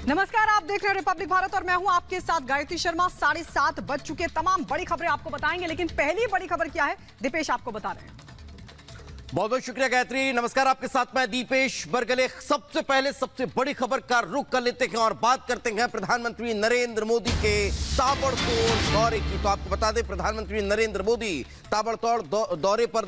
नमस्कार, आप देख रहे हैं रिपब्लिक भारत और मैं हूं आपके साथ गायत्री शर्मा। 7:30 बज चुके, तमाम बड़ी खबरें आपको बताएंगे, लेकिन पहली बड़ी खबर क्या है दीपेश आपको बता रहे हैं। बहुत बहुत शुक्रिया गायत्री। नमस्कार, आपके साथ मैं दीपेश बरगले। सबसे पहले सबसे बड़ी खबर का रुख कर लेते हैं और बात करते हैं प्रधानमंत्री नरेंद्र मोदी के ताबड़तोड़ दौरे की। तो आपको बता दें, प्रधानमंत्री नरेंद्र मोदी ताबड़तोड़ दौरे पर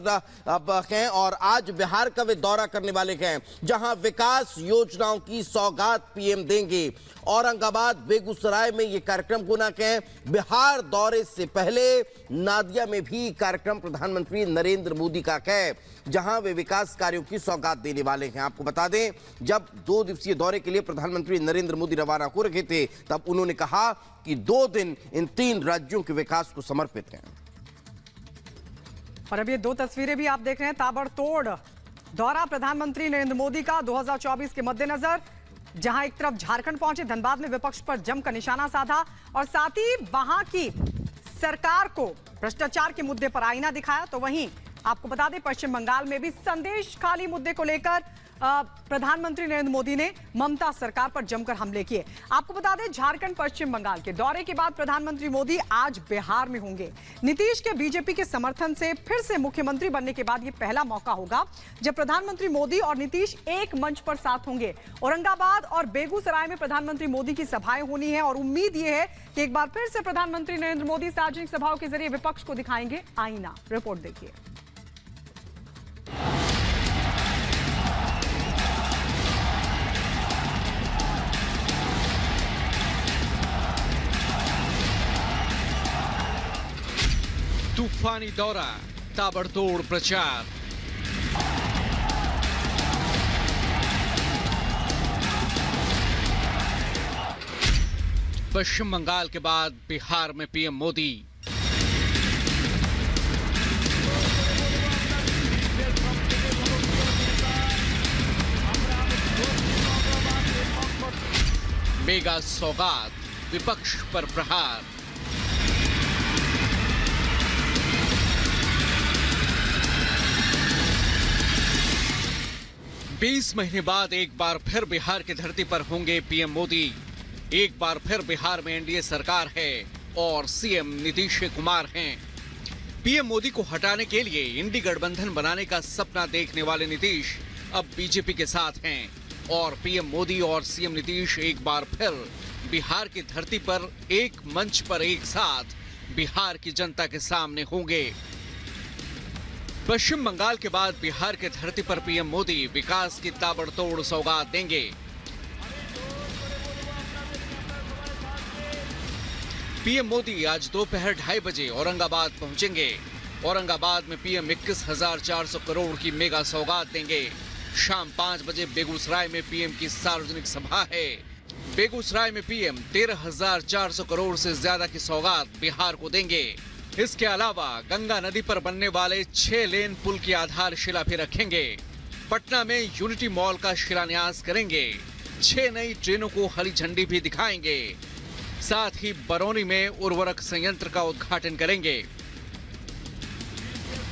अब हैं और आज बिहार का वे दौरा करने वाले हैं, जहां विकास योजनाओं की सौगात पीएम देंगे। औरंगाबाद, बेगूसराय में ये कार्यक्रम होना है। बिहार दौरे से पहले नादिया में भी कार्यक्रम प्रधानमंत्री नरेंद्र मोदी का है, जहां वे विकास कार्यों की सौगात देने वाले हैं। आपको बता दें, जब 2 दिवसीय दौरे के लिए प्रधानमंत्री नरेंद्र मोदी रवाना हो रहे थे, तब उन्होंने कहा कि 2 दिन इन 3 राज्यों के विकास को समर्पित हैं। और अब ये 2 तस्वीरें भी आप देख रहे हैं। ताबड़तोड़ दौरा प्रधानमंत्री नरेंद्र मोदी का 2024 के मद्देनजर, जहां एक तरफ झारखंड पहुंचे, धनबाद में विपक्ष पर जमकर निशाना साधा और साथ ही वहां की सरकार को भ्रष्टाचार के मुद्दे पर आईना दिखाया। तो वहीं आपको बता दें, पश्चिम बंगाल में भी संदेश खाली मुद्दे को लेकर प्रधानमंत्री नरेंद्र मोदी ने ममता सरकार पर जमकर हमले किए। आपको बता दें, झारखंड पश्चिम बंगाल के दौरे के बाद प्रधानमंत्री मोदी आज बिहार में होंगे। नीतीश के बीजेपी के समर्थन से फिर से मुख्यमंत्री बनने के बाद यह पहला मौका होगा जब प्रधानमंत्री मोदी और नीतीश एक मंच पर साथ होंगे। औरंगाबाद और बेगूसराय में प्रधानमंत्री मोदी की सभाएं होनी है और उम्मीद यह है कि एक बार फिर से प्रधानमंत्री नरेंद्र मोदी सार्वजनिक सभाओं के जरिए विपक्ष को दिखाएंगे आईना। रिपोर्ट देखिए। तूफानी दौरा, ताबड़तोड़ प्रचार। पश्चिम बंगाल के बाद बिहार में पीएम मोदी। मेगा सौगात, विपक्ष पर प्रहार। बीस महीने बाद एक बार फिर बिहार की धरती पर होंगे पीएम मोदी। एक बार फिर बिहार में एनडीए सरकार है और सीएम नीतीश कुमार हैं। पीएम मोदी को हटाने के लिए इंडी गठबंधन बनाने का सपना देखने वाले नीतीश अब बीजेपी के साथ हैं और पीएम मोदी और सीएम नीतीश एक बार फिर बिहार की धरती पर एक मंच पर एक साथ बिहार की जनता के सामने होंगे। पश्चिम बंगाल के बाद बिहार के धरती पर पीएम मोदी विकास की ताबड़तोड़ सौगात देंगे। पीएम मोदी आज दोपहर 2:30 बजे औरंगाबाद पहुंचेंगे। औरंगाबाद में पीएम 21,400 करोड़ की मेगा सौगात देंगे। शाम 5 बजे बेगूसराय में पीएम की सार्वजनिक सभा है। बेगूसराय में पीएम 13,400 करोड़ से ज्यादा की सौगात बिहार को देंगे। इसके अलावा गंगा नदी पर बनने वाले 6 लेन पुल की आधारशिला भी रखेंगे। पटना में यूनिटी मॉल का शिलान्यास करेंगे। 6 नई ट्रेनों को हरी झंडी भी दिखाएंगे। साथ ही बरौनी में उर्वरक संयंत्र का उद्घाटन करेंगे।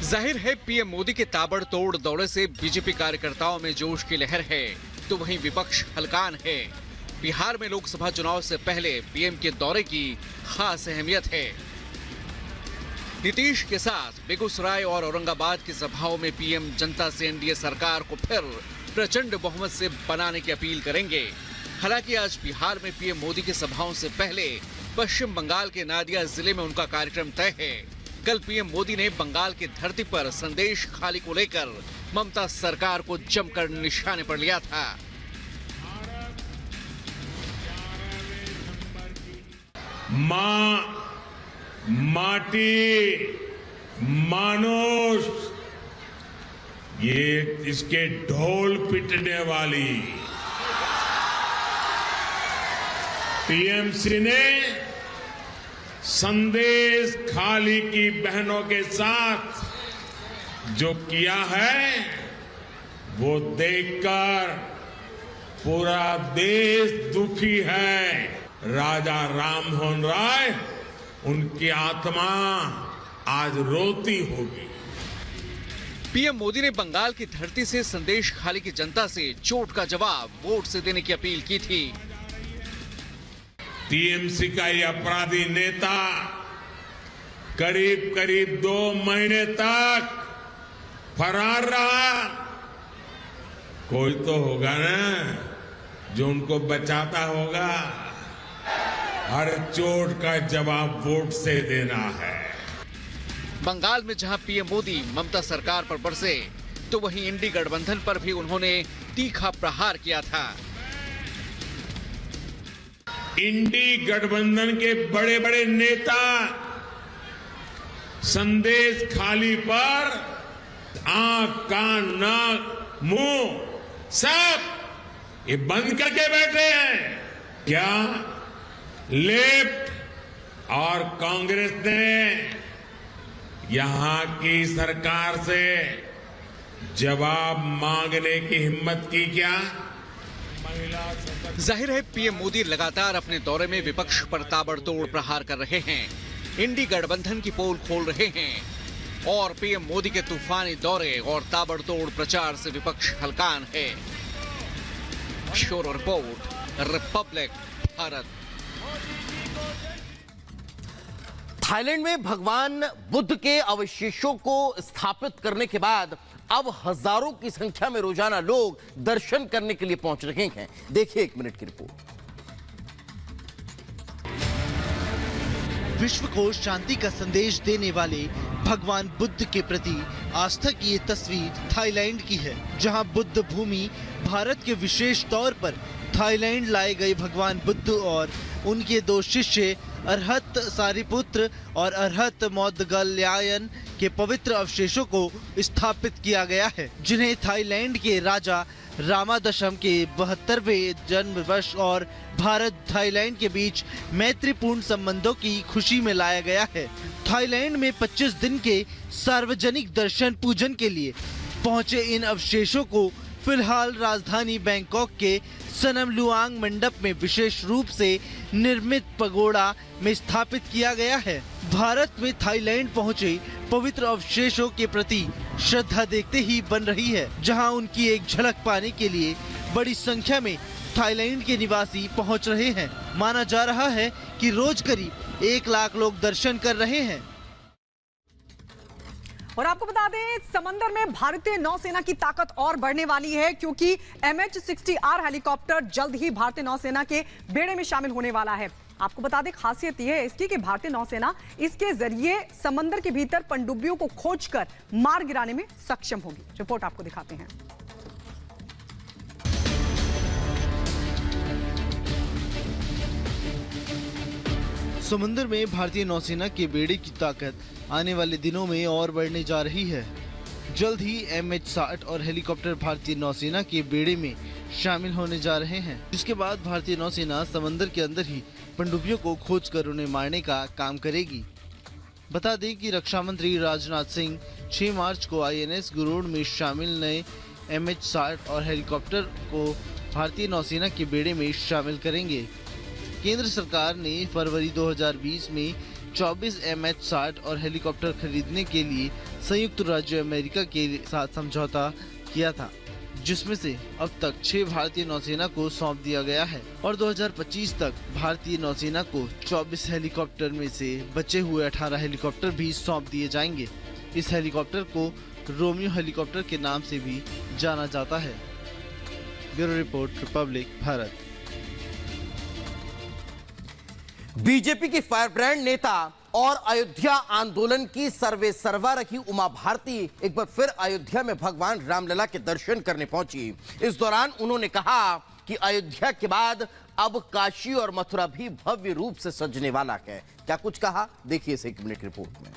जाहिर है, पीएम मोदी के ताबड़तोड़ दौरे से बीजेपी कार्यकर्ताओं में जोश की लहर है, तो वहीं विपक्ष हलकान है। बिहार में लोकसभा चुनाव से पहले पीएम के दौरे की खास अहमियत है। नीतीश के साथ बेगूसराय और औरंगाबाद की सभाओं में पीएम जनता से एनडीए सरकार को फिर प्रचंड बहुमत से बनाने की अपील करेंगे। हालांकि आज बिहार में पीएम मोदी की सभाओं से पहले पश्चिम बंगाल के नादिया जिले में उनका कार्यक्रम तय है। कल पीएम मोदी ने बंगाल की धरती पर संदेश खाली को लेकर ममता सरकार को जमकर निशाने पर लिया था। मां, माटी, मानुष, ये इसके ढोल पिटने वाली टीएमसी ने संदेश खाली की बहनों के साथ जो किया है, वो देखकर पूरा देश दुखी है। राजा राममोहन राय, उनकी आत्मा आज रोती होगी। पीएम मोदी ने बंगाल की धरती से संदेश खाली की जनता से चोट का जवाब वोट से देने की अपील की थी। टीएमसी का ये अपराधी नेता करीब करीब 2 महीने तक फरार रहा। कोई तो होगा ना जो उनको बचाता होगा। हर चोट का जवाब वोट से देना है। बंगाल में जहां पीएम मोदी ममता सरकार पर बरसे, तो वहीं इंडी गठबंधन पर भी उन्होंने तीखा प्रहार किया था। इंडी गठबंधन के बड़े बड़े नेता संदेश खाली पर आंख, कान, नाक, मुंह सब ये बंद करके बैठे हैं। क्या लेफ्ट और कांग्रेस ने यहां की सरकार से जवाब मांगने की हिम्मत की क्या? जाहिर है पीएम मोदी लगातार अपने दौरे में विपक्ष पर ताबड़तोड़ प्रहार कर रहे हैं, इंडी गठबंधन की पोल खोल रहे हैं और पीएम मोदी के तूफानी दौरे और ताबड़तोड़ प्रचार से विपक्ष हलकान है। Bureau report, Republic Bharat. Thailand में भगवान बुद्ध के अवशेषों को स्थापित करने के बाद अब हजारों की संख्या में रोजाना लोग दर्शन करने के लिए पहुंच रहे हैं। देखिए 1 मिनट की रिपोर्ट। विश्व को शांति का संदेश देने वाले भगवान बुद्ध के प्रति आस्था की ये तस्वीर थाईलैंड की है, जहां बुद्ध भूमि भारत के विशेष तौर पर थाईलैंड लाए गए भगवान बुद्ध और उनके 2 शिष्य अरहत सारिपुत्र और अरहत मौदगल्यायन के पवित्र अवशेषों को स्थापित किया गया है, जिन्हें थाईलैंड के राजा रामादशम के 72वें जन्म वर्ष और भारत थाईलैंड के बीच मैत्रीपूर्ण संबंधों की खुशी में लाया गया है। थाईलैंड में 25 दिन के सार्वजनिक दर्शन पूजन के लिए पहुंचे इन अवशेषों को फिलहाल राजधानी बैंकॉक के सनम लुआंग मंडप में विशेष रूप से निर्मित पगोड़ा में स्थापित किया गया है। भारत में थाईलैंड पहुंचे पवित्र अवशेषों के प्रति श्रद्धा देखते ही बन रही है, जहां उनकी एक झलक पाने के लिए बड़ी संख्या में थाईलैंड के निवासी पहुंच रहे हैं। माना जा रहा है कि रोज करीब 1 लाख लोग दर्शन कर रहे हैं। और आपको बता दें, समंदर में भारतीय नौसेना की ताकत और बढ़ने वाली है, क्योंकि MH-60R हेलीकॉप्टर जल्द ही भारतीय नौसेना के बेड़े में शामिल होने वाला है। आपको बता दें, खासियत यह है इसकी कि भारतीय नौसेना इसके जरिए समंदर के भीतर पनडुब्बियों को खोजकर मार गिराने में सक्षम होगी। रिपोर्ट आपको दिखाते हैं। समुद्र में भारतीय नौसेना के बेड़े की ताकत आने वाले दिनों में और बढ़ने जा रही है। जल्द ही MH-60 और हेलीकॉप्टर भारतीय नौसेना के बेड़े में शामिल होने जा रहे हैं, जिसके बाद भारतीय नौसेना समंदर के अंदर ही पनडुब्बियों को खोजकर उन्हें मारने का काम करेगी। बता दें कि रक्षा मंत्री राजनाथ सिंह 6 मार्च को INS गरुड़ में शामिल नए MH-60 और हेलीकॉप्टर को भारतीय नौसेना के बेड़े में शामिल करेंगे। केंद्र सरकार ने फरवरी 2020 में 24 MH-60 और हेलीकॉप्टर खरीदने के लिए संयुक्त राज्य अमेरिका के साथ समझौता किया था, जिसमें से अब तक 6 भारतीय नौसेना को सौंप दिया गया है और 2025 तक भारतीय नौसेना को 24 हेलीकॉप्टर में से बचे हुए 18 हेलीकॉप्टर भी सौंप दिए जाएंगे। इस हेलीकॉप्टर को रोमियो हेलीकॉप्टर के नाम से भी जाना जाता है। Bureau report, Republic Bharat. BJP की फायरब्रांड नेता और अयोध्या आंदोलन की सर्वा रखी उमा भारती एक बार फिर अयोध्या में भगवान रामलला के दर्शन करने पहुंची। इस दौरान उन्होंने कहा कि अयोध्या के बाद अब काशी और मथुरा भी भव्य रूप से सजने वाला है। क्या कुछ कहा, देखिए इस 1 मिनट रिपोर्ट में।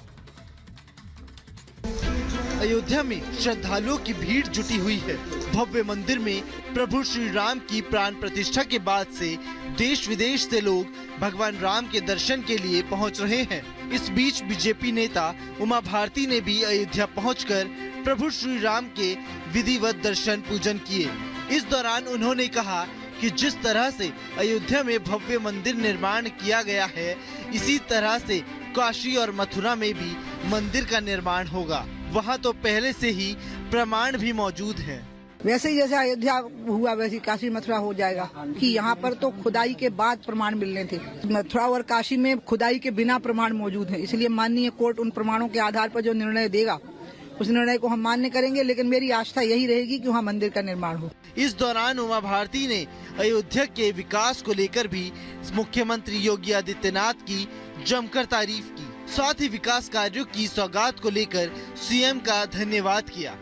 अयोध्या में श्रद्धालुओं की भीड़ जुटी हुई है। भव्य मंदिर में प्रभु श्री राम की प्राण प्रतिष्ठा के बाद से देश विदेश से लोग भगवान राम के दर्शन के लिए पहुंच रहे हैं। इस बीच बीजेपी नेता उमा भारती ने भी अयोध्या पहुंचकर प्रभु श्री राम के विधिवत दर्शन पूजन किए। इस दौरान उन्होंने कहा कि जिस तरह से अयोध्या में भव्य मंदिर निर्माण किया गया है, इसी तरह से काशी और मथुरा में भी मंदिर का निर्माण होगा। वहाँ तो पहले से ही प्रमाण भी मौजूद हैं। वैसे ही जैसे अयोध्या हुआ वैसे काशी मथुरा हो जाएगा कि यहाँ पर तो खुदाई के बाद प्रमाण मिलने थे। मथुरा और काशी में खुदाई के बिना प्रमाण मौजूद है, इसलिए माननीय कोर्ट उन प्रमाणों के आधार पर जो निर्णय देगा उस निर्णय को हम मान्य करेंगे, लेकिन मेरी आस्था यही रहेगी कि वहाँ मंदिर का निर्माण हो। इस दौरान उमा भारती ने अयोध्या के विकास को लेकर भी मुख्यमंत्री योगी आदित्यनाथ की जमकर तारीफ की, साथ ही विकास कार्यों की सौगात को लेकर सीएम का धन्यवाद किया।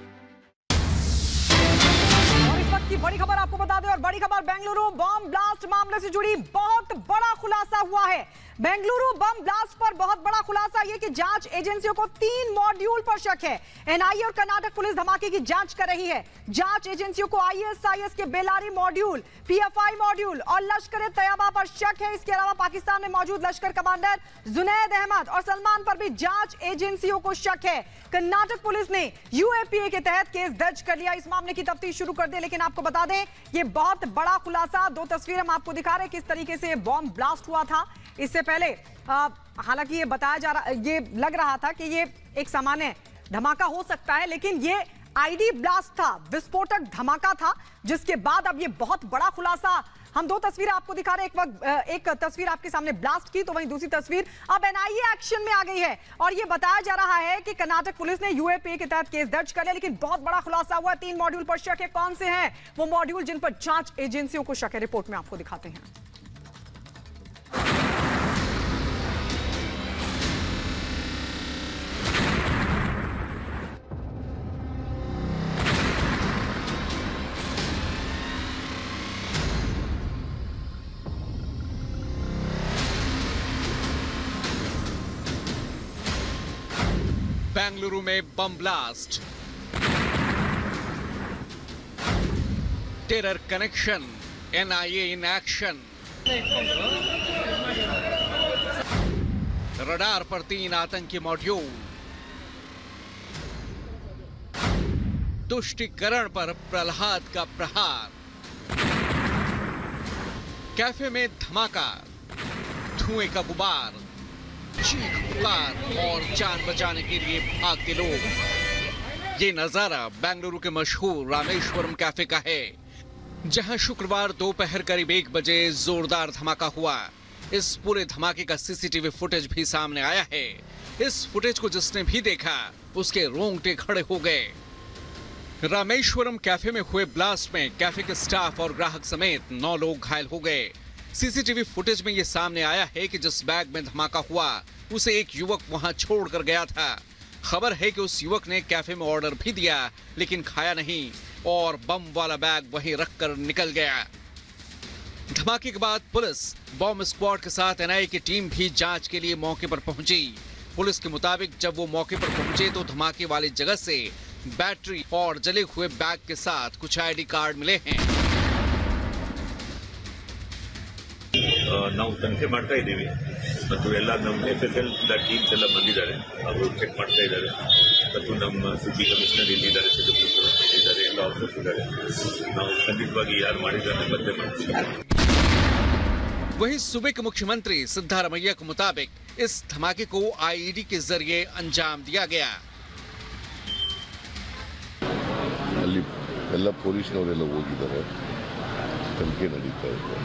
और इस वक्त की बड़ी खबर आपको बता दें, और बड़ी खबर बेंगलुरु बम ब्लास्ट मामले से जुड़ी बहुत बड़ा खुलासा हुआ है। बेंगलुरु बम ब्लास्ट पर बहुत बड़ा खुलासा यह कि जांच एजेंसियों को 3 मॉड्यूल पर शक है। एनआईए और कर्नाटक पुलिस धमाके की जांच कर रही है। जांच एजेंसियों को आईएसआईएस के बेलारी मॉड्यूल, पीएफआई मॉड्यूल और लश्कर तैयबा पर शक है। इसके अलावा पाकिस्तान में मौजूद लश्कर कमांडर जुनैद अहमद और सलमान पर भी जांच एजेंसियों को शक है। कर्नाटक पुलिस ने यूएपीए के तहत केस दर्ज कर लिया, इस मामले की तफ्तीश शुरू कर दी। लेकिन आपको बता दें, ये बहुत बड़ा खुलासा, 2 तस्वीरें हम आपको दिखा रहे हैं किस तरीके से बॉम्ब ब्लास्ट हुआ था। इससे पहले हालांकि ये बताया जा रहा, ये लग रहा था कि ये एक सामान्य धमाका हो सकता है, लेकिन ये आईडी ब्लास्ट था, विस्फोटक धमाका था, जिसके बाद अब ये बहुत बड़ा खुलासा। हम 2 तस्वीरें आपको दिखा रहे हैं, एक तस्वीर आपके सामने ब्लास्ट की, तो वहीं दूसरी तस्वीर अब एनआईए एक्शन में आ गई है। और ये बताया जा रहा है कि कर्नाटक पुलिस ने यूएपीए के तहत केस दर्ज कर लिया, लेकिन बहुत बड़ा खुलासा हुआ। 3 मॉड्यूल पर शक है। कौन से हैं वो मॉड्यूल जिन पर जांच एजेंसियों को शक है, रिपोर्ट में आपको दिखाते हैं। बेंगलुरु में bomb blast, terror connection, NIA in action. Radar पर 3 आतंकी मॉड्यूल, तुष्टिकरण पर प्रहलाद का प्रहार, कैफे में धमाका, धुएं का गुबार, चीख पुकार और जान बचाने के लिए भागते लोग। ये नजारा बेंगलुरु के मशहूर रामेश्वरम कैफे का है, जहां शुक्रवार दोपहर करीब 1 बजे जोरदार धमाका हुआ। इस पूरे धमाके का सीसीटीवी फुटेज भी सामने आया है। इस फुटेज को जिसने भी देखा उसके रोंगटे खड़े हो गए। रामेश्वरम कैफे में हुए ब्लास्ट में कैफे के स्टाफ और ग्राहक समेत 9 लोग घायल हो गए। सीसीटीवी फुटेज में यह सामने आया है कि जिस बैग में धमाका हुआ उसे एक युवक वहां छोड़कर गया था। खबर है कि उस युवक ने कैफे में ऑर्डर भी दिया, लेकिन खाया नहीं और बम वाला बैग वहीं रखकर निकल गया। धमाके के बाद पुलिस बॉम्ब स्क्वाड के साथ एनआईए की टीम भी जांच के लिए मौके पर पहुंची। पुलिस के मुताबिक जब वो मौके पर पहुंचे तो धमाके वाली जगह से बैटरी और जले हुए बैग के साथ कुछ आईडी कार्ड मिले हैं। ನಾವು ತನಿಖೆ ಮಾಡ್ತಾ ಇದ್ದೀವಿ ಮತ್ತು ಎಲ್ಲ ನಮ್ಮ FSL ಟೀಮ್ಸ್ ಎಲ್ಲ ಬಂದಿದ್ದಾರೆ, ಅವರು ಚೆಕ್ ಮಾಡ್ತಾ ಇದ್ದಾರೆ ಮತ್ತು ನಮ್ಮ ಸಿಟಿ ಕಮಿಷನರ್ ಇಲ್ಲಿದ್ದಾರೆ, ಇದ್ದಾರೆ, ಎಲ್ಲ ಆಫೀಸರ್ಸ್ ಇದ್ದಾರೆ. ನಾವು ಖಂಡಿತವಾಗಿ ಯಾರು ಮಾಡಿದ್ದಾರೆ ಪತ್ತೆ ಮಾಡ್ತೀವಿ. वहीं सूबे के मुख्यमंत्री सिद्धारमैया के मुताबिक इस धमाके को आईईडी के जरिए अंजाम दिया गया। ಅಲ್ಲಿ ಎಲ್ಲ ಪೊಲೀಸ್ನವರೆಲ್ಲ ಹೋಗಿದ್ದಾರೆ, ತನಿಖೆ ನಡೀತಾ ಇದೆ.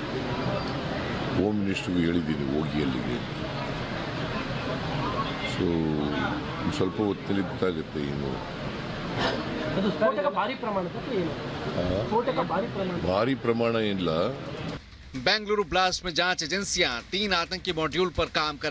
ಹೋಮ್ ಮಿನಿಸ್ಟ್ರಿಗೂ ಹೇಳಿದ್ದೀನಿ ಹೋಗಿ ಅಲ್ಲಿಗೆ. ಸೊ ಸ್ವಲ್ಪ ಹೊತ್ತಲ್ಲಿ ಗೊತ್ತಾಗುತ್ತೆ ಇನ್ನು. ಭಾರಿ ಪ್ರಮಾಣ ಇಲ್ಲ. बेंगलुरु ब्लास्ट में जांच एजेंसियां 3 आतंकी मॉड्यूल पर काम कर